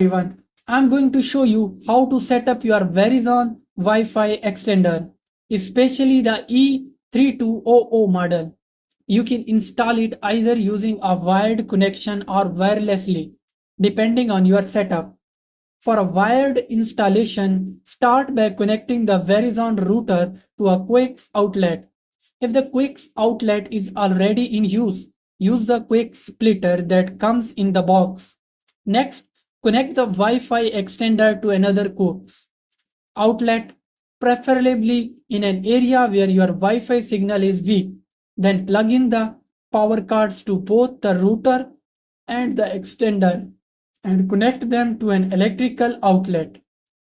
Everyone, I'm going to show you how to set up your Verizon Wi-Fi extender, especially the E3200 model. You can install it either using a wired connection or wirelessly, depending on your setup. For a wired installation, start by connecting the Verizon router to a Coax outlet. If the Coax outlet is already in use the Coax splitter that comes in the box. Next, connect the Wi-Fi extender to another Coax outlet, preferably in an area where your Wi-Fi signal is weak. Then plug in the power cords to both the router and the extender and connect them to an electrical outlet.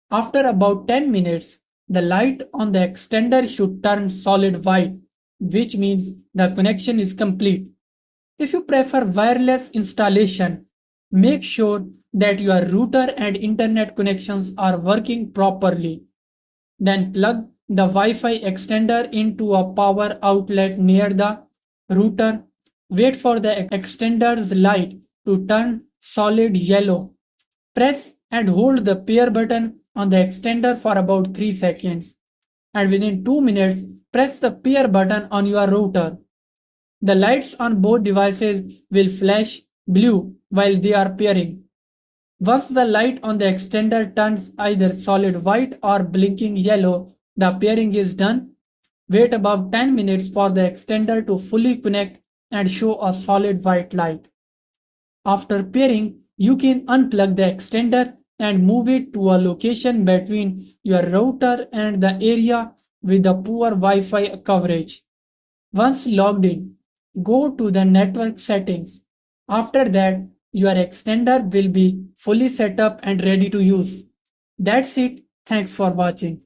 After about 10 minutes, the light on the extender should turn solid white, which means the connection is complete. If you prefer wireless installation, make sure that your router and internet connections are working properly. Then plug the Wi-Fi extender into a power outlet near the router. Wait for the extender's light to turn solid yellow. Press and hold the pair button on the extender for about 3 seconds. And within 2 minutes, press the pair button on your router. The lights on both devices will flash blue while they are pairing. Once the light on the extender turns either solid white or blinking yellow, the pairing is done. Wait about 10 minutes for the extender to fully connect and show a solid white light. After pairing, you can unplug the extender and move it to a location between your router and the area with the poor Wi-Fi coverage. Once logged in, go to the network settings. After that, your extender will be fully set up and ready to use. That's it. Thanks for watching.